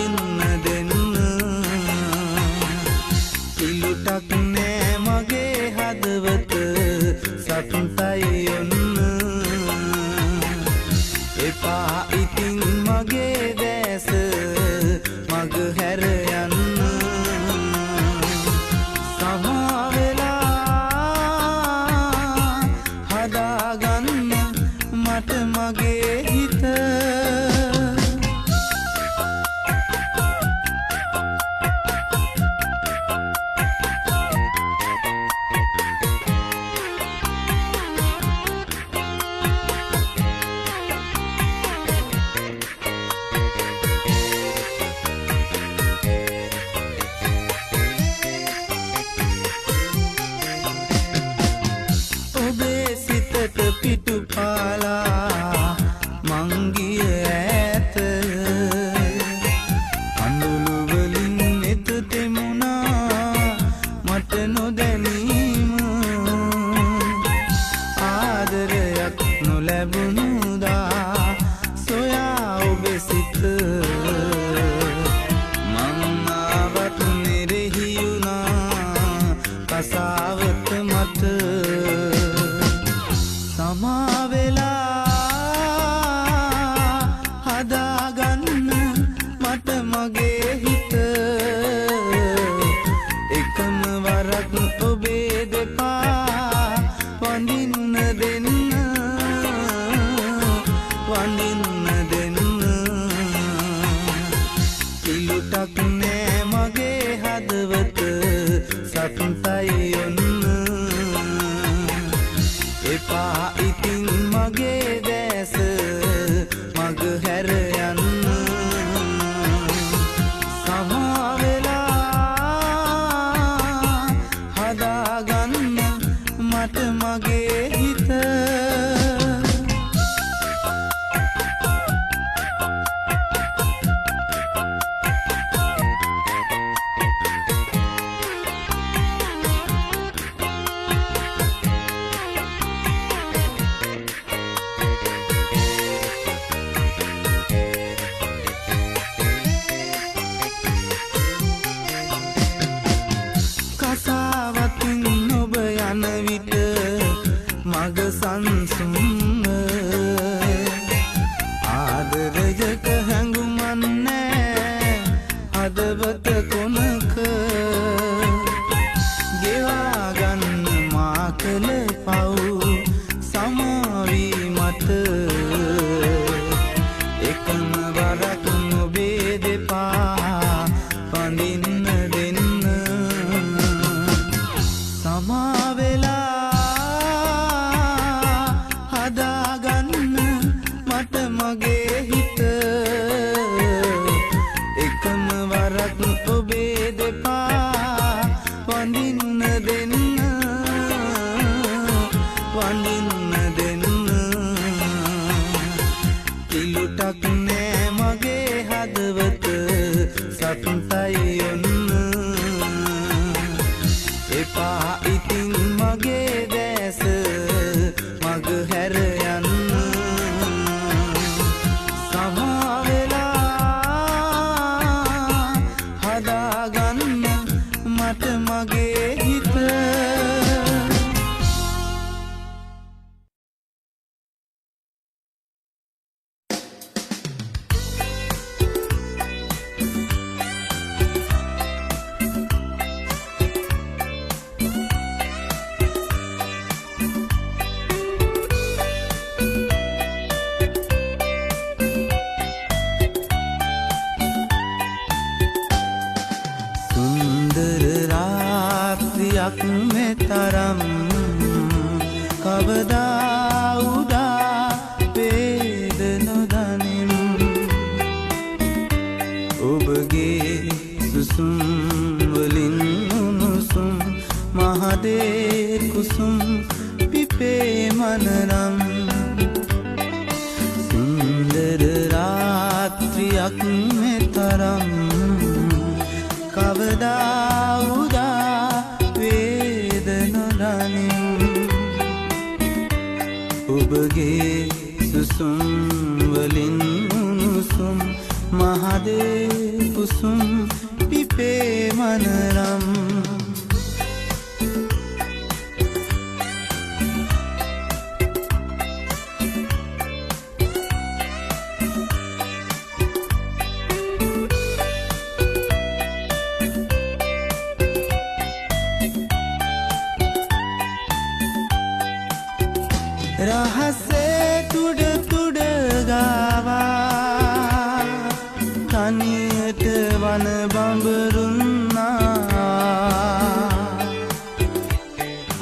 වඳින්න දෙන්න කිලුටක් නෑ මගේ හදවත සතුටයි ඔන්න එපා ඉතින් මගේ දැස මග හැර යන්න සමා වෙලා හදාගන්න මට මගේ හිත පිටුපාලා මංගිය ඇත අඳුළු වලින් නෙත තෙමුණා මට නොදැනීම ආදරයක් නොලැබුණුදා සොයා ඔබ සිත මං ආවත් නිරෙහිුණා කසාවත මත සමා වෙලා හදාගන්න මට මගේ හිත එකම වරක් ඔබේ දෙපා වඳින්න දෙන්න කිලුටක් නෑ මගේ හදවත සතුටයි ඔන්න එපා ඉතින් මගේ දැස මග හැර යන්න සමා වෙලා හදාගන්න මට මගේ හිත කසාවතින් ඔබ යන විට මග සංසුන්ව ආදරයක හැඟුමක් නෑ හදවත කොනක ගෙවා ගන්න මා කළ පව් සමාවී මට එකම වරක් ඔබේ දෙපා වඳින්න දෙන්න සමා වෙලා හදාගන්න මට මගේ හිත එකම වරක් ඔබේ දෙපා වඳින්න දෙන්න කිලුටක් නෑ මගේ හදවත සතුටයි ඔන්න එපා ඉතින් මගේ දැස මග හැර යන්න සමා වෙලා හදාගන්න මට මගේ හිත මෙතරම් කවදා උදා වේද නොදනිම් ඔබගේ සුසුම් වලින් උණුසුම් මහදේ කුසුම් පිපේ මනරම් සුන්දර රාත්‍රියක් මෙතරම් කවදා උදා වේද නොදනිම් ඔබගේ සුසුම් වලින් උණුසුම් මහදේ කුසුම් පිපේ මනරම් රහසේ තුඩ තුඩ ගාවා තනියට වන බඹරුන්නා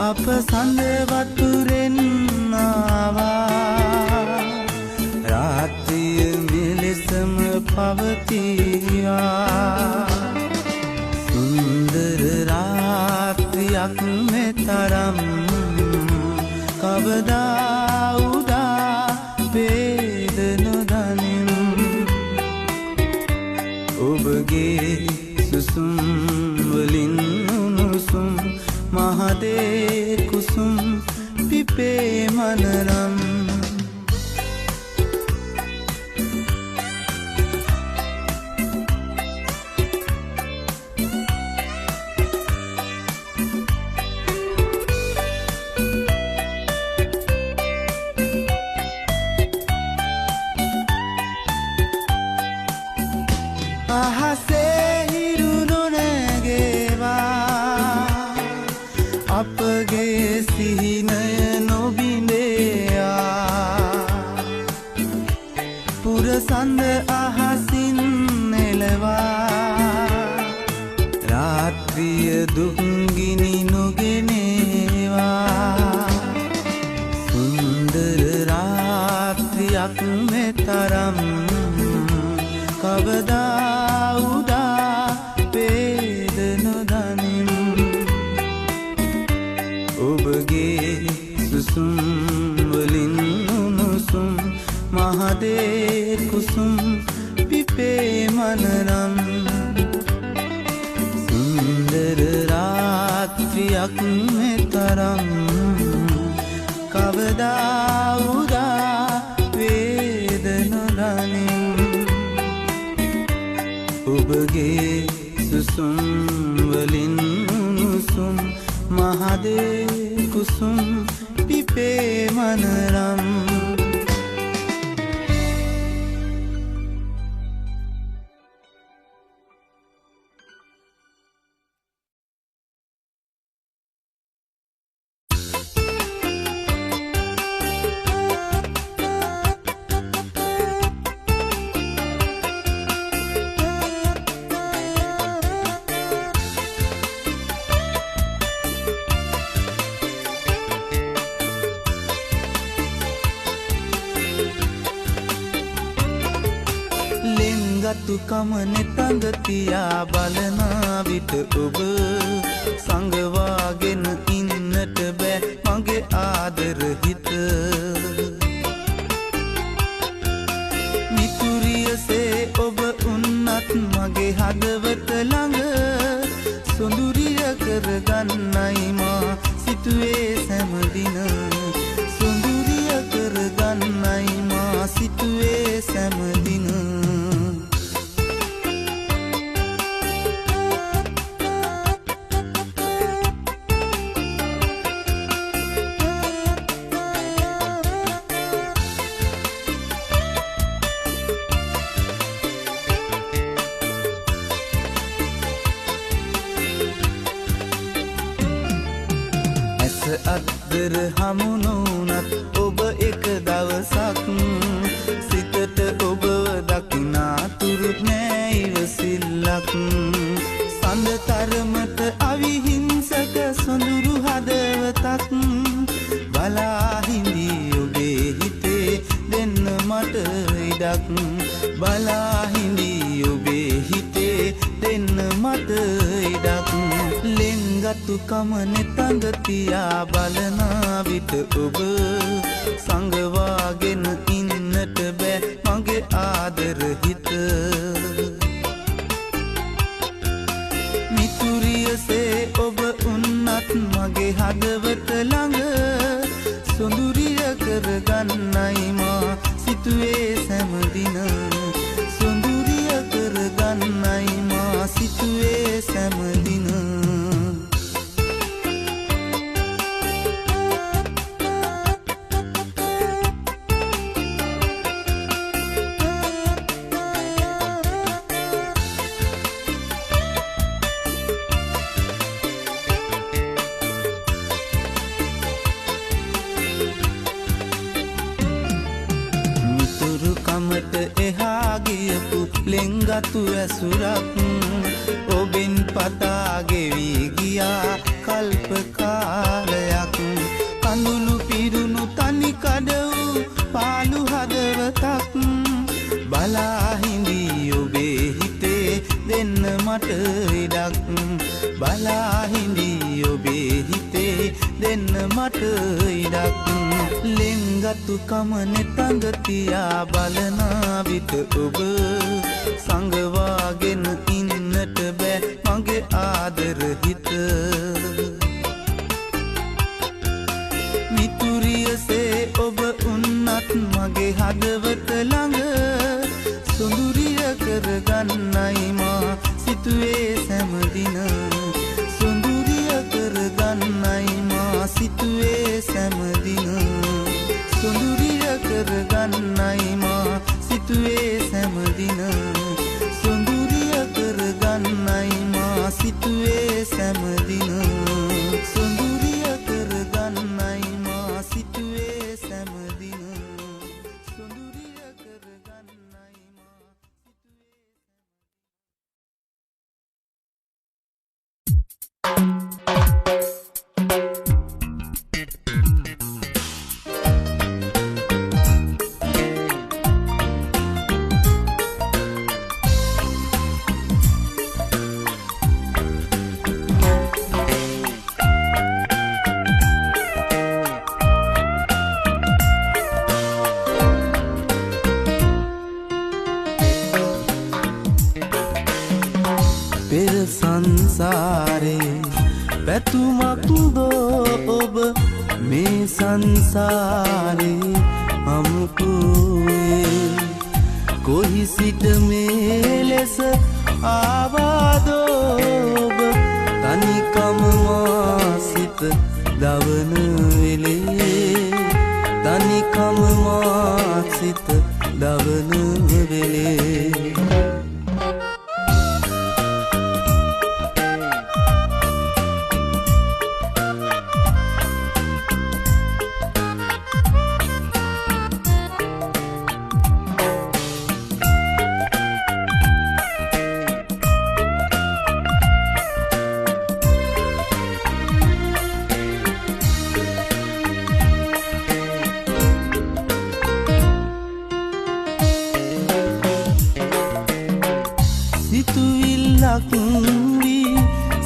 අප සඳ වතුරෙන් ආවා රාත්‍රිය මෙලෙසම පවතිවා සුන්දර රාත්‍රියක් මෙතරම් කවදා උදා වේද නොදනිම් ඔබගේ සුසුම් වලින් උණුසුම් මහදේ කුසුම් පිපේ මනරම් අහසේ හිරු නොනැගේවා අපගේ සිහිනය නොබිඳේයා පුරසඳ අහසින් නෙලවා රාත්‍රිය දුක්ගිනි නොගෙනේවා සුන්දර රාත්‍රියක් මෙතරම් කවදා උදා වේද නොදනිම් ඔබගේ සුසුම් වලින් උණුසුම් මහදේ කුසුම් පිපේ මනරම් සුන්දර රාත්‍රියක් මෙතරම් කවදා උදා වේද නොදනිම් ඔබගේ සුසුම් වලින් උණුසුම් මහදේ කුසුම් පිපේ මනරම් ගතුකම නෙතඟ තියා බලනා විට ඔබ සංගවාගෙන ඉන්නට බෑ මගේ ආදර හිත මිතුරියසේ ඔබ උන්නත් මගේ හදවත ළඟ සොඳුරිය කරගන්නයි මා සිතුවේ සෑමදින සොඳුරිය කරගන්නයි මා සිතුවේ සෑමදින අද්දර හමුණුනත් ඔබ එක දවසක් සිතට ඔබව දකිනා තුරුත් නෑ ඉවසිල්ලක් සඳ තරමට අවිහිංසක සොඳුරු හදවතක් බලා හිඳී ඔබේ හිතේ දෙන්න මට ඉඩක් බලා හිඳී ඔබේ හිතේ දෙන්න මට ඉඩක් ලෙන්ගතුකම නෙතඟ තියා බලනා විට ඔබ සංගවාගෙන ඉන්නට බෑ මගේ ආදර හිත මිතුරියසේ ඔබ උන්නත් මගේ හදවත ළඟ සොඳුරිය කරගන්නයි මා සිතුවේ සෑමදින සොඳුරිය කරගන්නයි සතු ඇසුරක් ඔබෙන් පතා ගෙවි ගියා කල්ප කාලයක් කඳුළු පිරුණු තනි කඩ වූ පාළු හදවතක් බලා හිඳී ඔබේ හිතේ දෙන්න මට ඉඩක් බලා හිඳී ඔබේ හිතේ දෙන්න මට ඉඩක් ලෙන්ගතු කම නෙතඟ තියා බලන විට ඔබ සංගවාගෙන ඉන්නට බෑ මගේ ආදර හිත මිතුරියසේ ඔබ උන්නත් මගේ හදවත ළඟ සොඳුරිය කරගන්නයි මා සිතුවේ සෑමදින සොඳුරිය කරගන්නයි මා සිතුවේ සෑමදින සොඳුරිය කරගන්නයි මා සිතුවේ සෑමදින සොඳුරිය කරගන්නයි මා සිතුවේ සෑමදින සොඳුරිය කරගන්නයි මා සිතුවේ සෑමදින සොඳුරිය කරගන්නයි මා සංසාරේ පැතුමක් දෝ ඔබ මේ සංසාරේ අමුකුවේ කොහි සිට මේ ලෙස ආවාදෝ ඔබ තනිකම මා සිත දවන වෙලේ තනිකම මා සිත දවන වෙලේ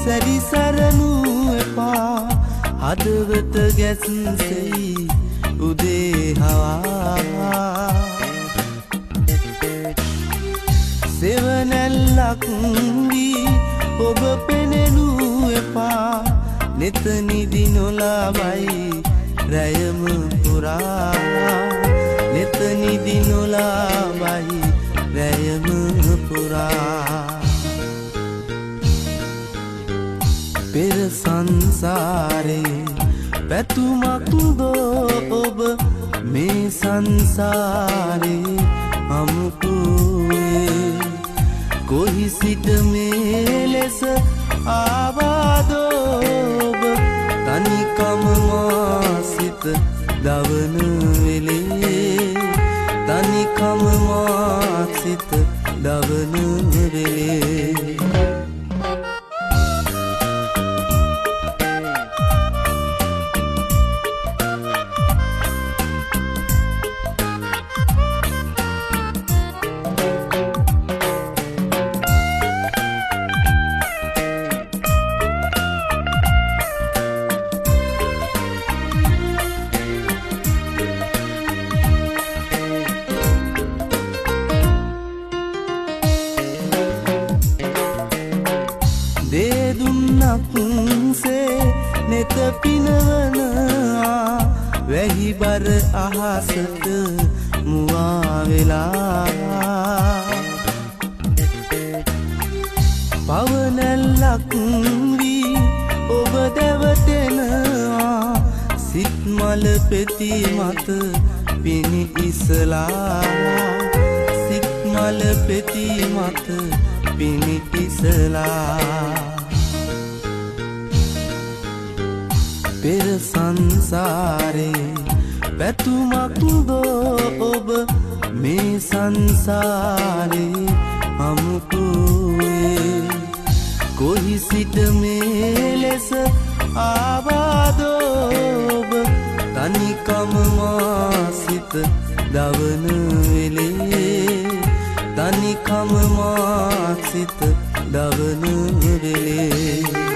සැරිසරනු එපා හදවත ගැස්සෙයි උදේ හවා සෙවනැල්ලක් වී ඔබ පෙනෙනු එපා නෙත නිදි නොලාබයි රැයම පුරා නෙත නිදි නොලාබයි රැයම පුරා පෙර සංසාරේ පැතුමක් දෝ ඔබ මේ සංසාරේ අමුකුවේ කොහි සිට මේ ලෙස ආවාදෝ ඔබ තනිකම මා සිත දවන වෙලේ තනිකම මා සිත දවන වෙලේ නෙත පිනවනවා වැහි බර අහසට මුවා වෙලා පවනැල්ලක් වී ඔබ දැවටෙනවා සිත් මල පෙති මත පිණි ඉසලා සිත් මල පෙති මත පිණි ඉසලා පෙර සංසාරේ පැතුමක් දෝ ඔබ මේ සංසාරේ අමුකුයේ කොහි සිට මේ ලෙස ආවාදෝබ තනිකම මා සිත දවන වෙලේ තනිකම මා සිත දවන වෙලේ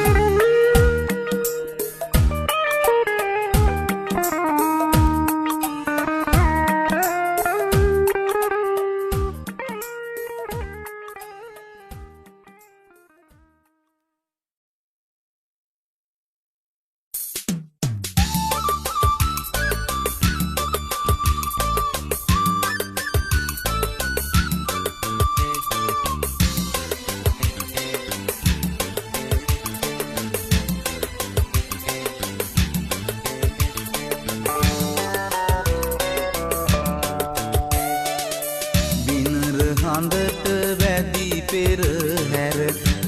හඳට වැදි පෙරහැර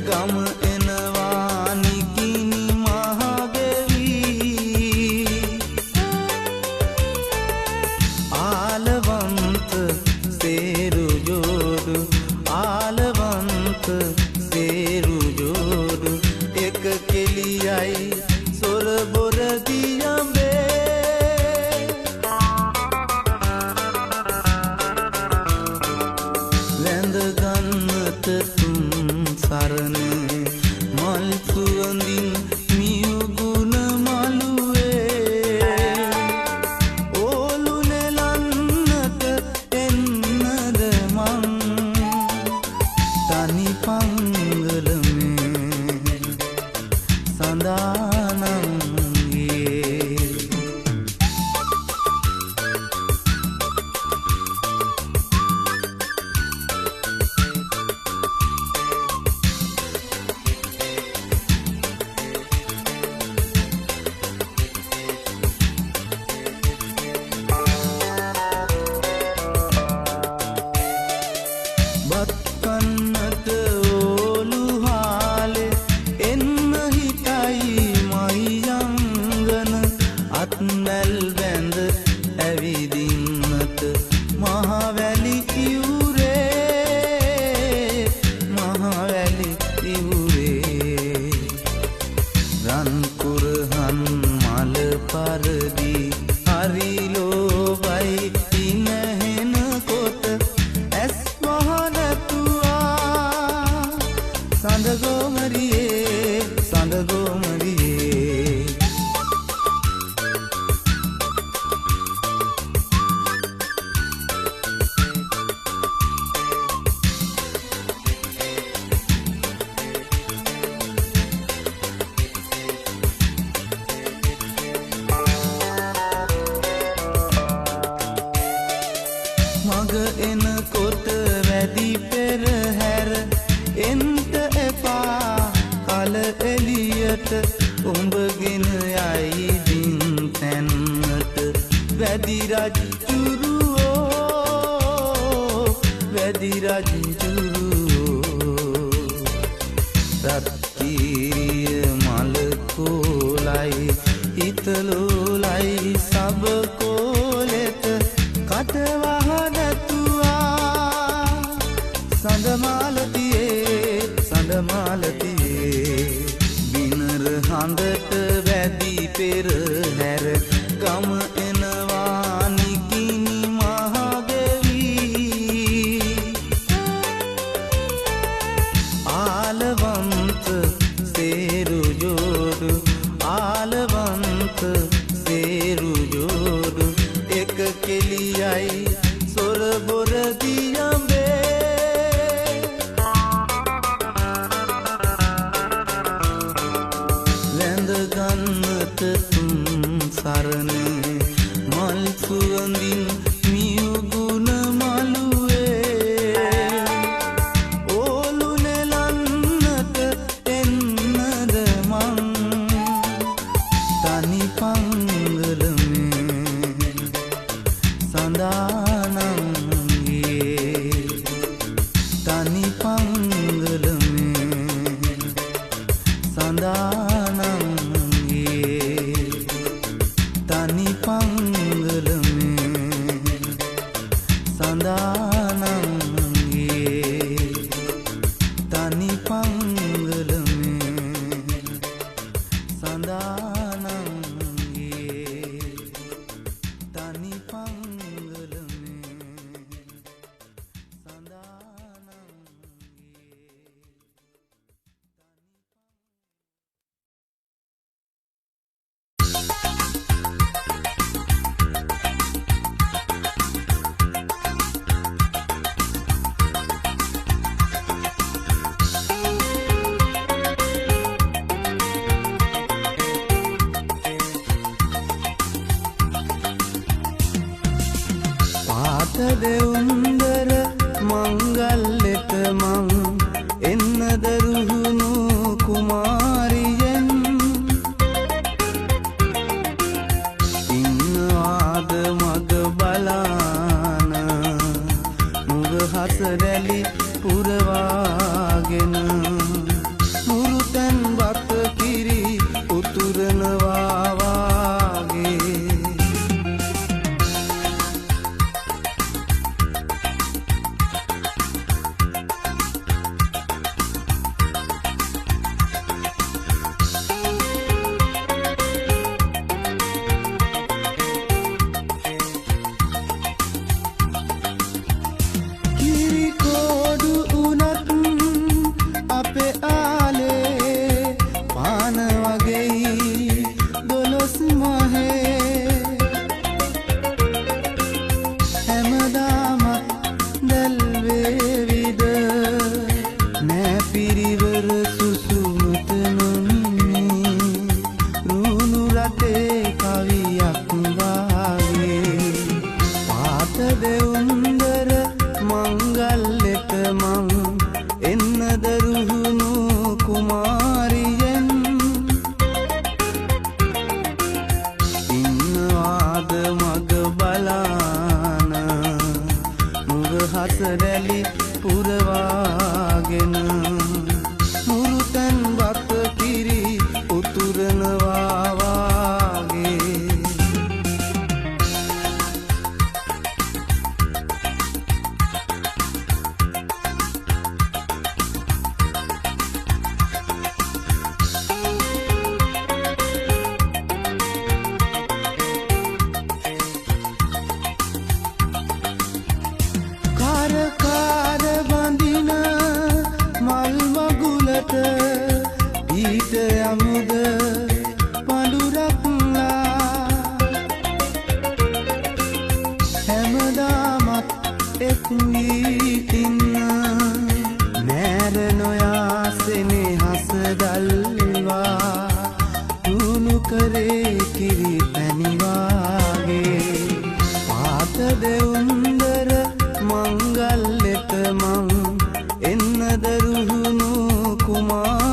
ගම එනවා නිකිණි මහගෙවි ආලවන්ත සේරු ජෝඩු ආලවන්ත සේරු ජෝඩු එක කෙලියයි සොර බොර දියඹේ සරණ මල් සුවඳින් මියුගුණ මළුවේ ඕලු නෙලන්නට එන්නද මං තනි පංගලමේ සඳානම්ගේ මැල් වැඳ ඇවිදින්නට මහවැලි ඉවුරේ මහවැලි ඉවුරේ රන් කුරහන් මල පරදි හරි ලෝබයි ඉනහෙන කොට ඇස් වහනතුවා සඳගෝමරියේ සඳගෝමරියේ මග එනකොට වැඩි පෙරහැර එන්ට එපා කල එලියට උඹගෙන යයි දින් තැන්නට වැඩි රජ්ජුරුවෝ වැඩි රජ්ජුරුවෝ රත්කීරිය මල කෝලයි හිතලෝලයි සබ කෝලෙත කටවහනතුවා සඳමාලතියේ සඳමාලතියේ බිනර හඳට වැදි පෙරහැර ගම එනවා නිකිණි මහගෙවි ආලවන්ත සේරු ජෝඩු ආලවන්ත සේරු ජෝඩු එක කෙලියයි සොර බොර දියඹේ ලැඳ ගන්නට තුන් සරණ මල් සුවඳින් මියුගුණ මළුවේ ඕලු නෙලන්නට එන්නද මං තනි පංගලමේ සඳානම්ගේ තනි පංගලමේ සඳානම්ගේ තනි පංගලමේ සඳානම්ගේ පංගල මේ සඳානන්ගේ තනි පංගල මේ දෙවුන්දර මංගල්ලෙට මං එන්න දරුහුණු කුමාරියෙන් ඉන්නවාද මග බලාන නුඹ හසරැලි පුරවාගෙන මුරුතැන් වත කිරි උතුරනවා වාගේ දෙවුන්දර මංගල්ලෙට මං එන්න දරුහුණු කුමාරියෙන් ඉන්නවාද මග බලාන නුඹ හසරැලි පුරවාගෙන මුරුතැන් වත කිරි උතුරනවා වාගේ ඊට යමුද පඳුරක්ලා හැමදාමත් එක් වී ඉන්න නෑර නොයා සෙනෙහස දල්වා දුණු කරේ කිරි පැණිවාගේ පාත දෙවුන්දර මංගල්ලෙට මං එන්න දරුහුණු කුමාර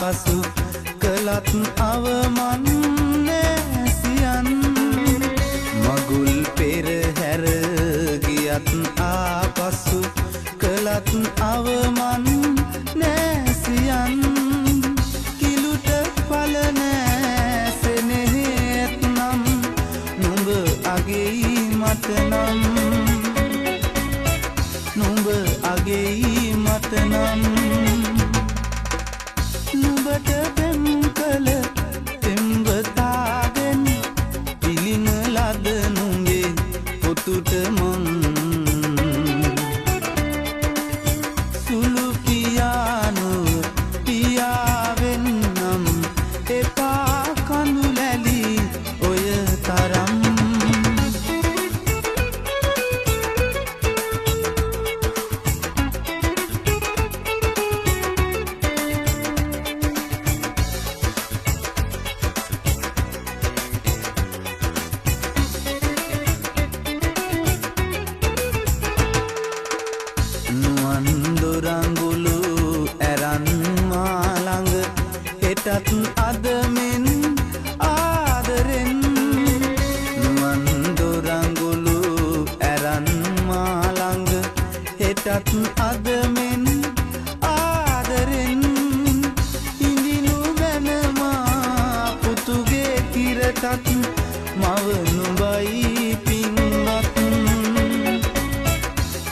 ආපසු කළත් අවමන් නැසියන් මගුල් පෙරහැර ගියත් ආපසු කළත් අවමන් නැසියන් කිලුට පල නැසෙනෙහෙත් නම් නුඹ අගෙයි මට නම් නුඹ අගෙයි මට නම් නුඹට පෙම් කළ පෙම්වතාගෙන් පිළින ලද නුඹේ පොතුට මං සුළු පියානෝ පියාවෙන් නම් එපා කඳු ලැලි ඔය තරම් දොරංගුලු ඇරන් මාළඟ හෙටත් අදමෙන් ආදරෙන් නුවන් දොරංගුලු ඇරන් මාළඟ හෙටත් අදමෙන් ආදරෙන් ඉඳිනු බැනමා පුතුගේ කිරටත් මව නුඹයි පින්වත්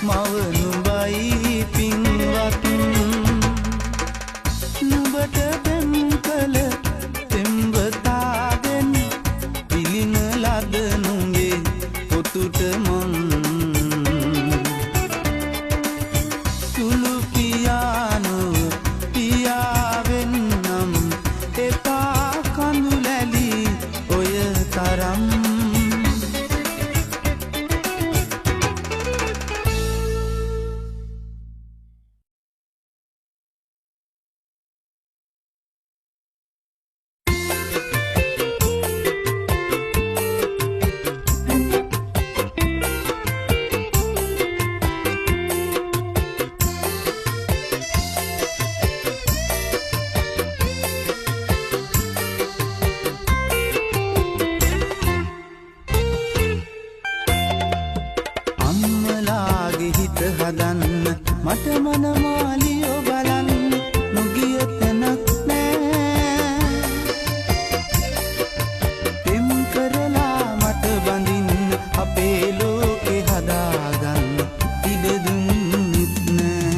මව නුඹයි පින්වත් නුඹට පෙම් කළ පෙම්වතාගෙන් පිළින ලද නුඹේ පොතුට මං සුළු පියානෝ පියාවෙන් නම් එපා කඳු ලැලි ඔය තරම් හදන්න මට මනමාලියෝ බලන්න නොගිය තැනක් නෑ පෙම් කරලා මට බඳින්න අපේ ලෝකෙ හදාගන්න ඉඩ දුන්නෙත් නෑ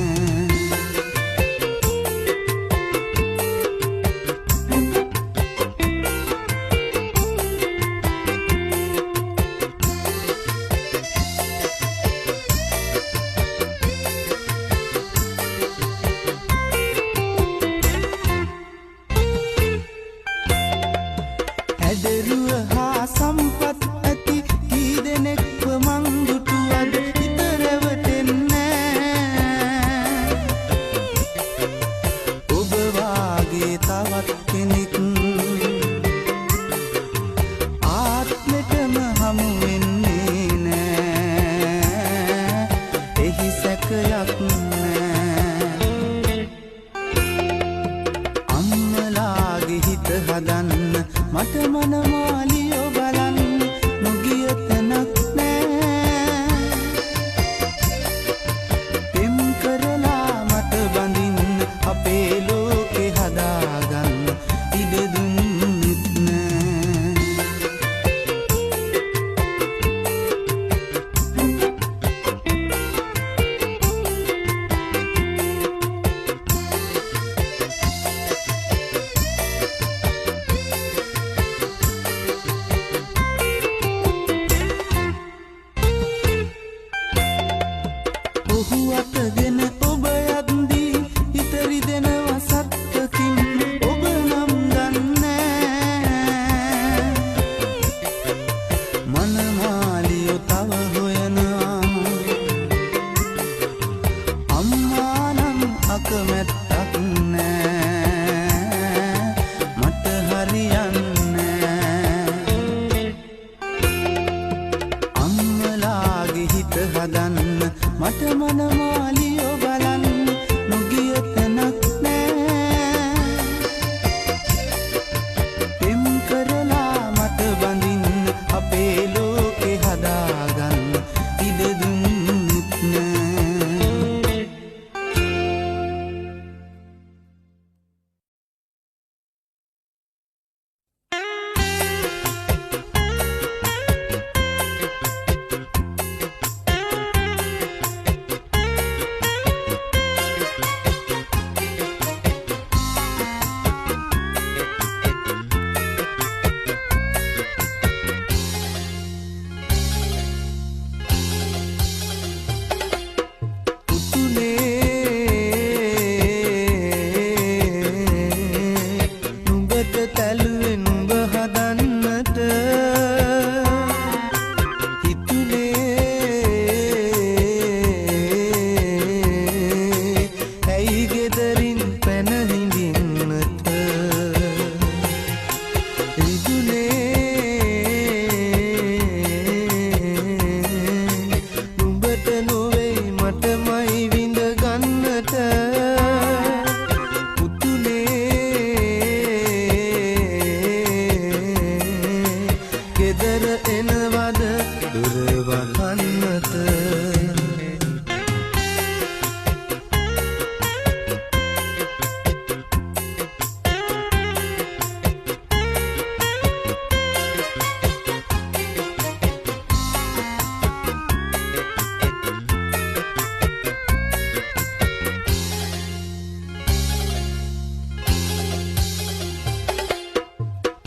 ඇදරුව හා සම්පත් ඇති කී දෙනෙක්ව මං දුටුවද හිත රැවටෙන්නෑ ඔබ වාගේ තවත් කෙනෙක් ආත්මෙටම හමු වෙන්නේ නෑ එහි සැකයක් නෑ අම්මලාගේ හිත හදන්න මට මනමාලියෝ බලන්න නොගිය තැනක් නෑ පෙම් කරලා මට බඳින්න අපේ ලෝකෙ හදාගන්න ඉඩ දුන්නෙත් නෑ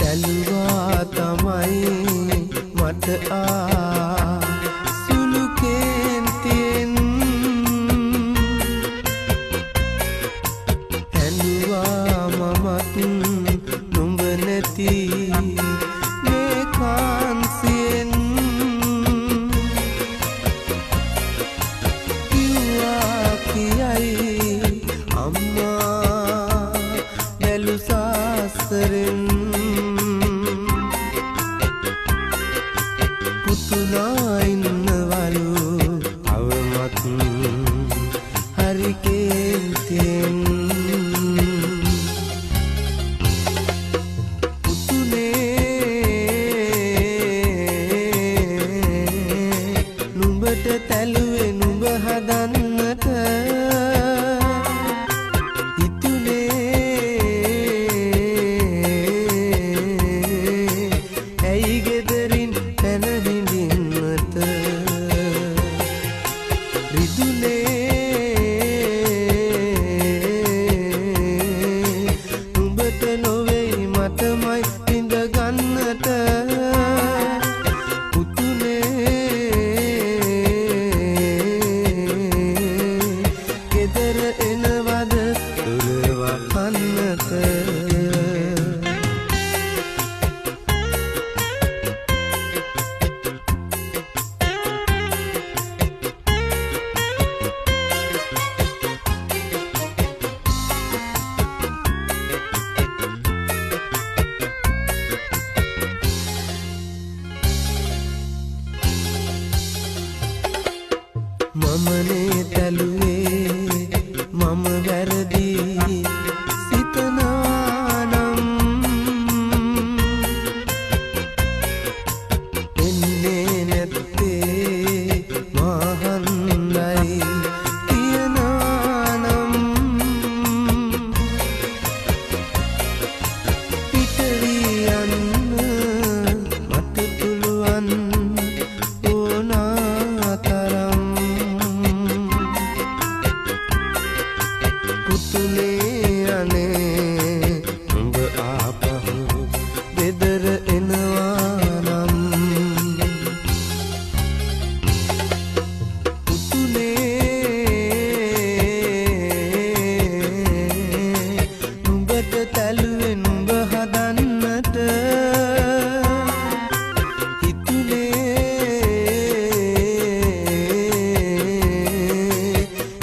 ඇලුවා තමයි මට සුළු කේන්තියෙන් ඇලුවා මමත් නුඹ නැති මේ කාන්සියෙන් කිව්වා කියයි අම්මා බැලු සාස්තරෙන් පුතුලා ඉන්නවලු අවමත් හරි කේන්තියෙන් නුඹට තැලුවේ නුඹ හදන්නට හිතුනේ ඇයි ගෙදරින් පැන හිඳින්නට රිදුනේ නුඹට නොවෙයි මටමයි විඳ ගන්නට මමනේ තැලුවේ මම වැරදි සිතනවා නම් එන්නේ නැත්තේ මහන්දයි කියනවා නම් පිටවී යන්න මට පුළුවන් ඕනාතරම් පුතුලේ අනේ උඹ ආපහු බෙදර එනවා නම් පුතුලේ නුඹට තැලුවේ නුඹ හදන්නට හිතුනේ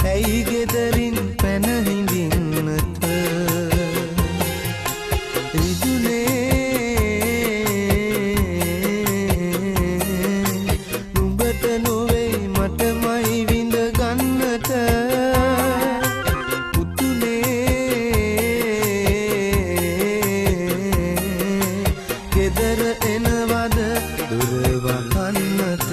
ඇයි ගෙදරින් පැන හිඳින්නට රිදුනේ නුඹට නොවෙයි මටමයි විඳ ගන්නට පුතුනේ ගෙදර එනවද දුර වහන්නට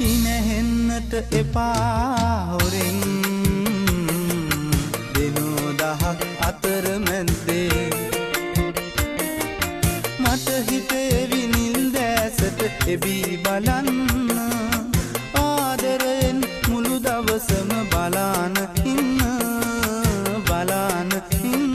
ඉනහෙන්නට එපා හොරෙන් දිනෝ දහක් අතර මැද්දේ මට හිතේ විනිල් දැසට එබී බලන්න ආදරයෙන් මුළු දවසම බලාන ඉන්න බලාන ඉන්න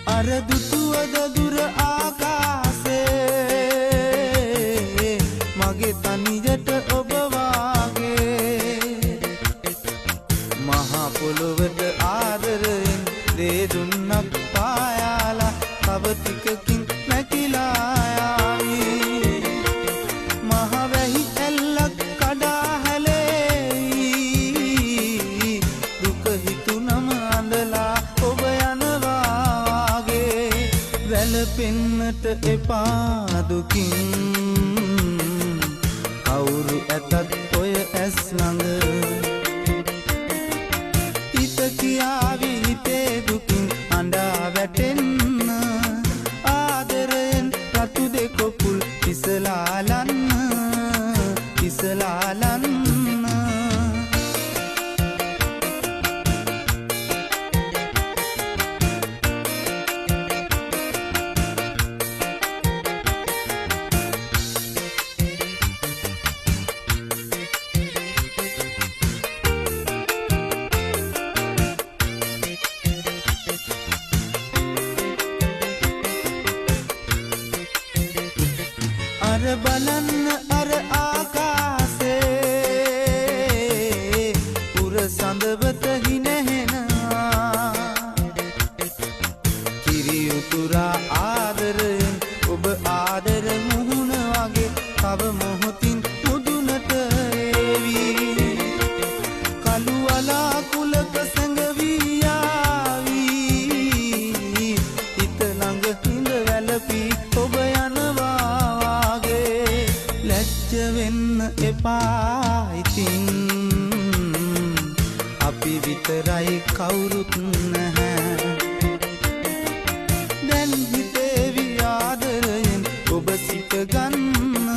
අර දුටුවද දුර ආකාසේ මගේ තනියට ඔබ වාගේ මහා පොළොවට ආදරයෙන් දේ දුන්නක් පායාලා තව ටිකකින් වැළපෙන්නට එපා දුකින් කවුරු ඇතත් ඔය ඇස් ළඟ හිත කියාවි හිතේ දුකින් අඬා වැටෙන්න ආදරයෙන් රතු දෙකොපුල් ඉසලාලන්න ඉසලාලන්න බලන්න අර ආකාසේ පුර සඳවත හිනහෙනවා කිරි උතුරා ආදරයෙන් ඔබ ආදර මුහුණ වගේ තව මොහොතින් මුදුනට ඒවි කළු වලාකුලක සැඟවී යාවි හිත ළඟ හිඳ වැළපී ඔබ යනවා වෙන්න එපා ඉතින් අපි විතරයි කවුරුත් නැහැ දැන් හිතේවි ආදරයෙන් ඔබ සිට ගන්න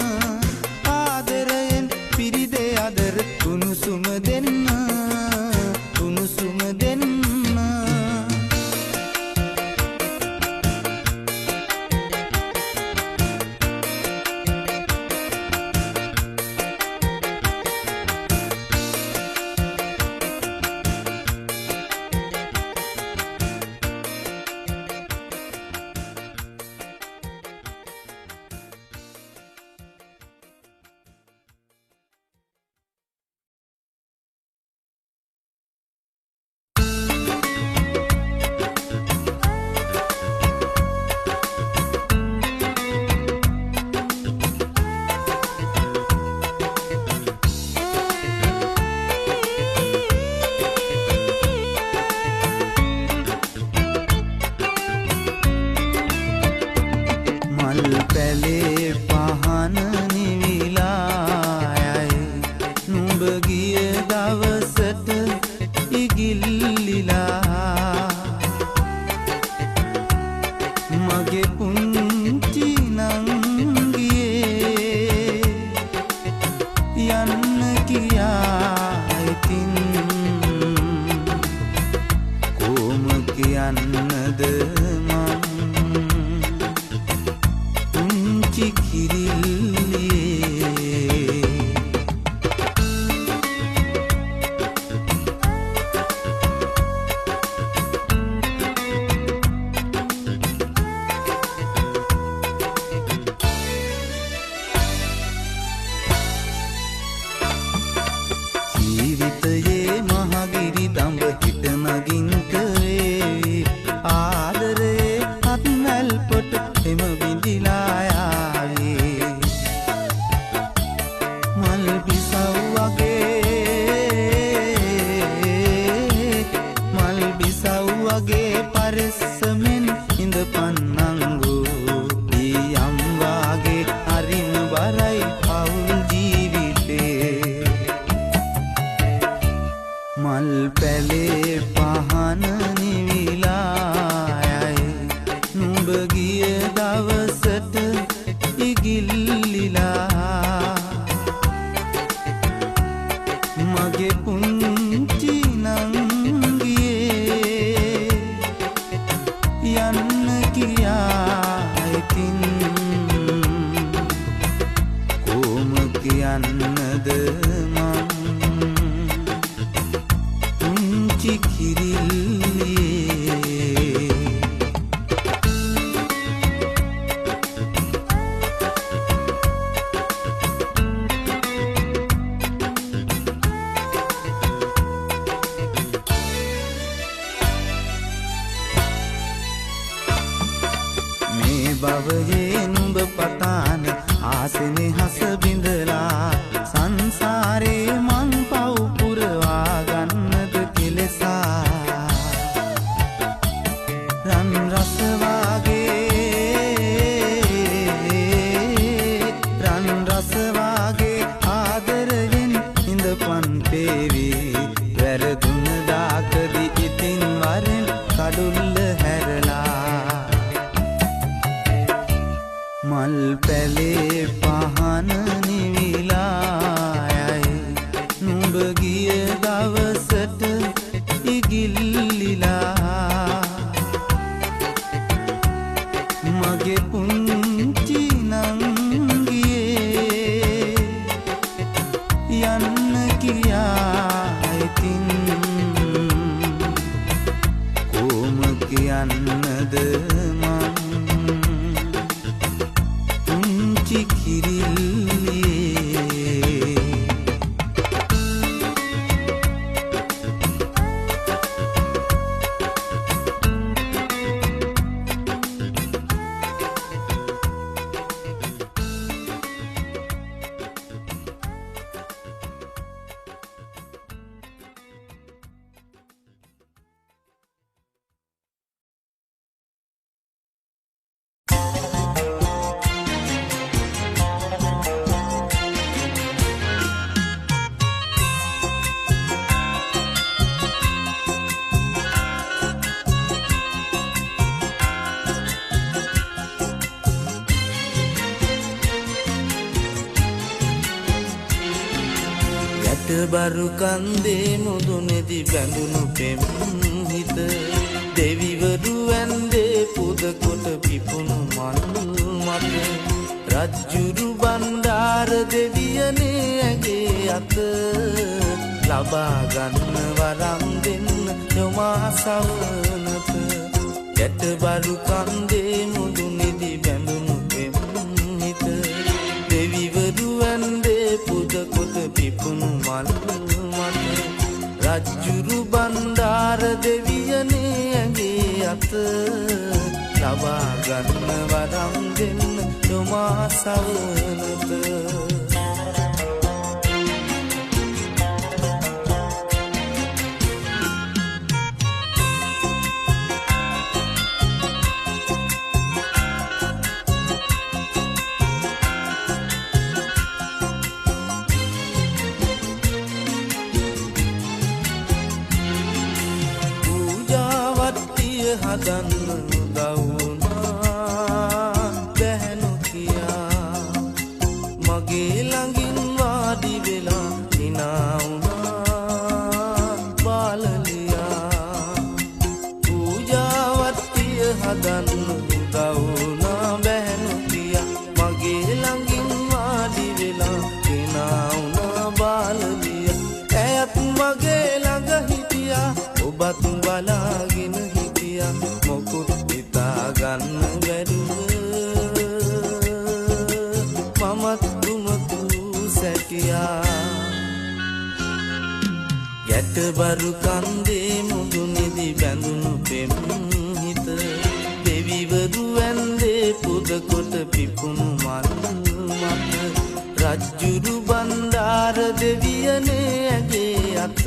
ආදරයෙන් පිරිදේ අදර උණුසුම දෙන්න උණුසුම දෙන්න භවයේ නුඹ පතාන ආසනේ හස බිඳලා සංසාරේ මං පව් පුරවා ගන්නද කෙලෙසා රන් රස වාගේ කඳුල්ල හැරලා මල් පැලේ පහන නිවිලා යයි නුඹ ගිය දවසට ඉගිල්ලිලා මගේ පුංචි නංගියේ යන්න කියා ඉතින් කොහොම කියන්නද මං පුංචි කිරිල්ලියේ බරු කන්දේ මුදුනේදි බැඳුණු පෙම් හිත දෙවිවරු ඇන්දේ පුද කොට පිපුණු මල් මත රජ්ජුරු බණ්ඩාර දෙවියනේ ඇගේ අත ලබා ගන්න වරම් දෙන්න යොමා සවනත ගැට බරු කන්දේ මුදුනේදි බැඳුණු පෙම් හිත දෙවිවරු ඇන්දේ පුද කොට පිපුණු මල් මත රජ්ජුරු බණ්ඩාර දෙවියනේ ඇගේ අත ලබා ගන්න වරම් දෙන්න යොමා සවනත හදන්න උදවුනා බැහැනු කියා මගේ ළඟින් වාඩි වෙලා හිනා වුණා බාලලියා පූජාවත්තිය හදන්න උදවුනා බැහැනු කියා මගේ ළඟින් වාඩි වෙලා හිනා වුණා බාලලියා ඇයත් මගේ ළඟ හිටියා ඔබත් බලාගෙන මොකුත් හිතා ගන්න බැරුව මමත් දුමතු සැටියා ගැට බරු කන්දේ මුදුනේදි බැඳුණු පෙම් හිත දෙවිවරු ඇන්දේ පුද කොට පිපුණු මල් මත රජ්ජුරු බණ්ඩාර දෙවියනේ ඇගේ අත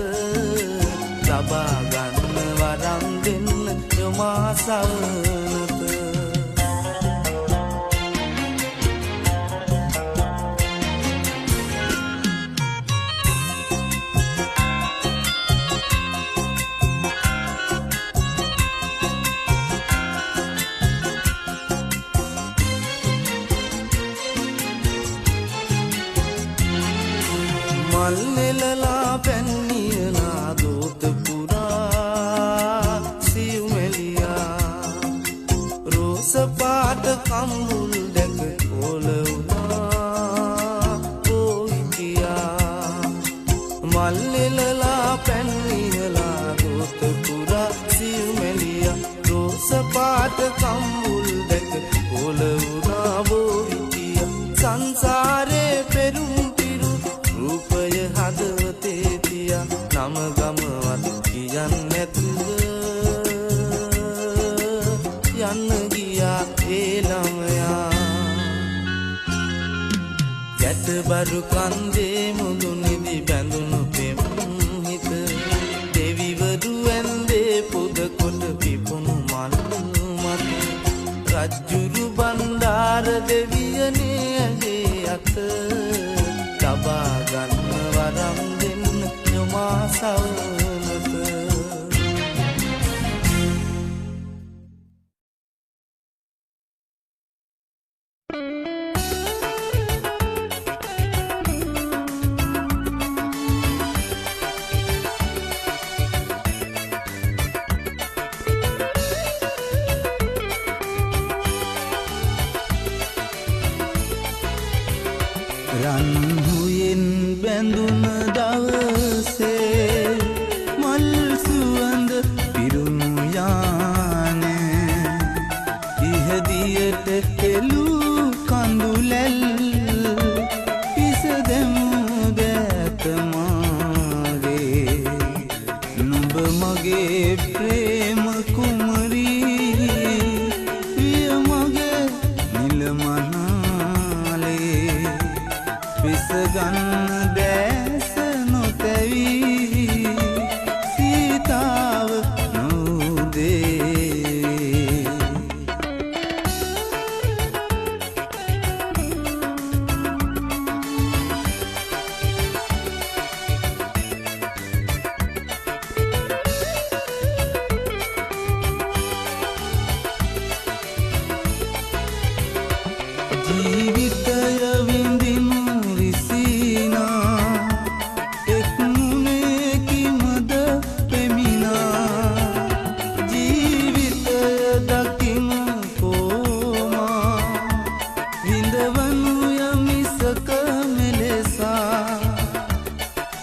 ලබා ගන්න වරම් දෙන්න යොමා සවනත මල් නෙලලා පැන්නියලා දෝත පුරා සිව්මෙලියා රෝස පාට කම්බුල් දැක කොළ වුණා පොයිකියා මල් නෙලලා පැන්නියලා දෝත පුරා සිව්මෙලියා රෝස පාට කම්බුල් දැක කොළ වුණා පොයිකියා සංසාරේ පෙරුම් රූපය හදවතේ තියා නම ගමවත් කියන්න නැතුව යන්න ගියා ඒ ළමයා ගැට බරු කන්දේ මුදුනේදි බැඳුණු පෙම් හිත දෙවිවරු ඇන්දේ පුද කොට පිපුණු මල් මත රජ්ජුරු බණ්ඩාර දෙවියනේ ඇගේ අත ලබා ගන්න වරම් දෙන්න යොමා සවනත රන්හුයෙන් බැඳුන දවසේ මල් සුවඳ පිරුණු යාන ඉහදියට එළූ කඳුලැල් පිස දෙමු දැත මාගේ නුඹ මගේ ප්‍රේම කුමරී විය මගේ නිලමනාලේ පිස ගන්න දැස නොතැවී සීතාව නොදේ ජීවිතය විඳිනු විසිනා එක් මුණකින්ද පෙමිනා ජීවිතය දකිමු කොමා විඳවනු යමිසක මෙලෙසා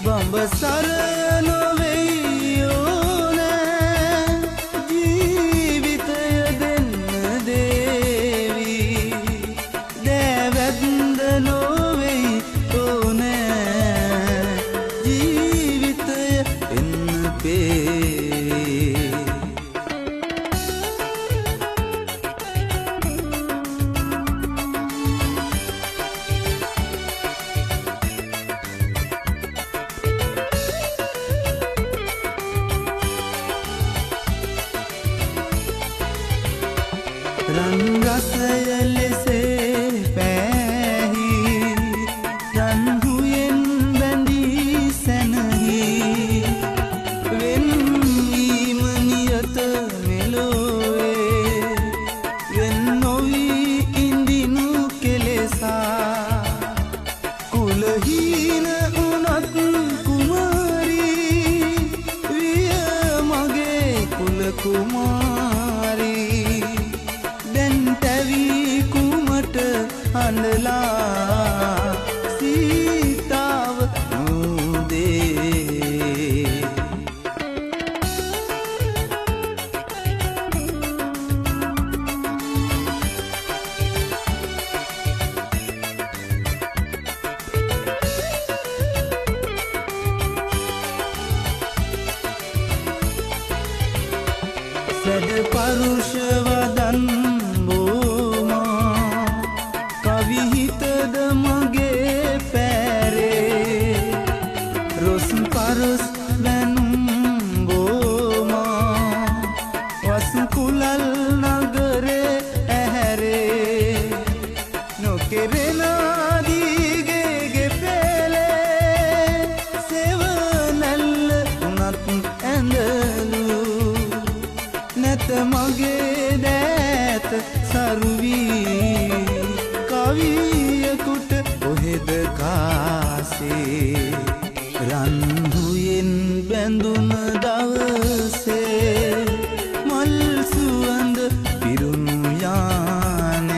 බඹසර නොවෙයි ඕනෑ ජීවිතය දෙන්න දේවි දැවැත්ද නොවෙයි ඕනෑ ජීවිතය එන්න පේවි රන් රසය ලෙසේ පැහි රන්හුයෙන් බැඳී සැනහි වෙන්වීම නියත මෙලොවේ වෙන් නොවී ඉඳිනු කෙලෙසා කුලහීන උනත් කුමාරී විය මගේ කුල කුමාරී දැන් තැවී කුමට අඬලා සීතාව නොදේ සැඩ පරුෂ වදන් බෝමා කවිහිතද මගේ පැරේ රොස් පරස් වැනුම් බෝමා වස් කුලල් නගරේ ඇහැරේ නොකෙරෙනාදීගේ පෙළේ සෙවනැල්ල උනත් ඇඳලු නැත මගේ දෑත සරුවී කවියකුට ඔහෙද කාසේ රන්හුයෙන් බැඳුන දවසේ මල් සුවඳ පිරුණු යාන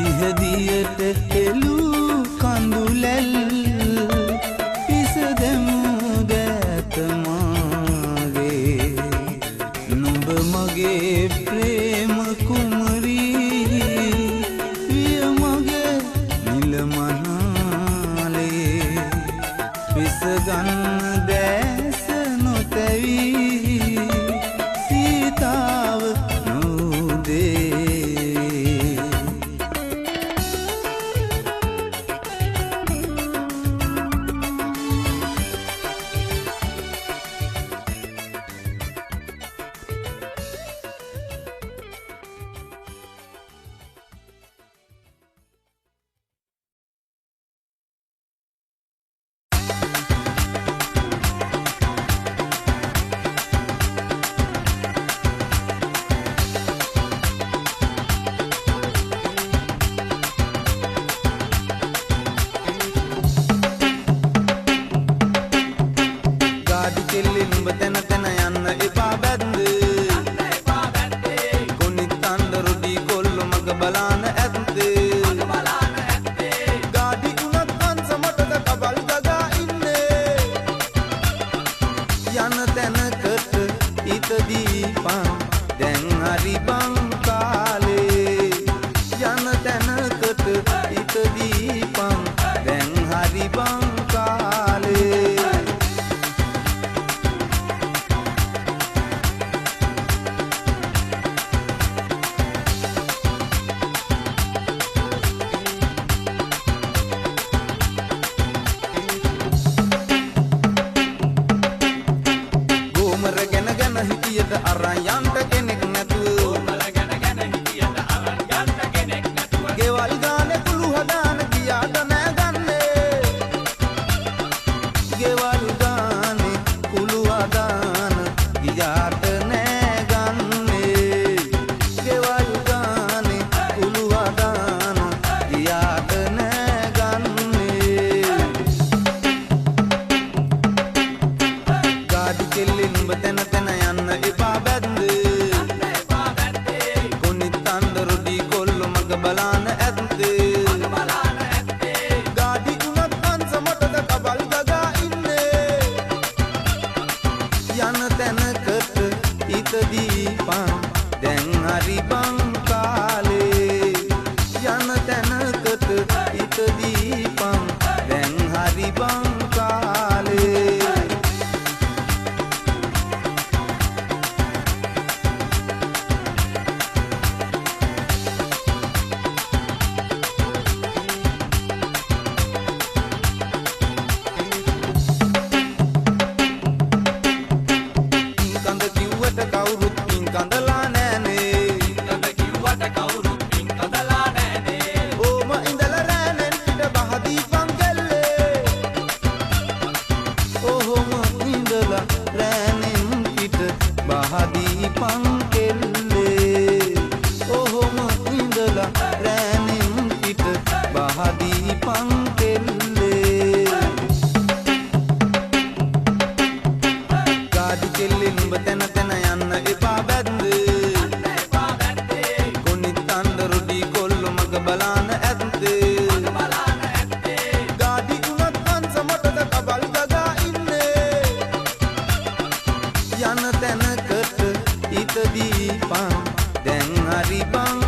ඉහදියට එළූ කඳුලැල් පිස දෙමු දැත මාගේ නුඹ මගේ ප්‍රේම කුමරී විය මගේ නිලමනාලේ පිස ගන්න දැස නොතැවී සීතාව නොදේ ගන්ට කෙනෙක් නැතුව ගෙවල් ගානේ කුළු හදාන ගියාට නෑ ගන්නේ ගෙවල් ගානේ කුළු හදාන ගියාට නෑ ගන්නේ ගෙවල් ගානේ කුළු හදාන ගියාට නෑ ගන්නේ ගාඩි කෙල්ලෙන් උඹ තැන තැන යන්න එපා බැද්දේ කොනිත් අnder කොල්ල මග බලාන ඇත්තේ ගාඩි උනත් අන්සමටද කබල් ගගා ඉන්නේ යන තැනකට හිත දීපන් දැන් හරි බං කාලේ යන තැනකට හිත දීපන් දැන් හරි බං කාලේ කඳ කිව්වට කවුරුත් පින් කඳලා නෑනේ ඕම ඉඳලා රෑනෙන් පිට බහදීපන් කෙල්ලේ ඔහොම ඉඳලා රෑනෙන් පිට බහදීපන් කෙල්ලේ ඔහොම ඉඳලා රෑනෙන් පිට බහදීපන් කෙල්ලේ ගාඩි කෙල්ලෙන් උඹ තැන තැන යන්න එපා බැද්දේ කොනිත් අnder කොල්ල මග බලාන ඇත්තේ ගාඩි උනත් අන්සමටද කබල් ගගා ඉන්නේ යන තැනකට හිත දීපන් දැන් හරි බං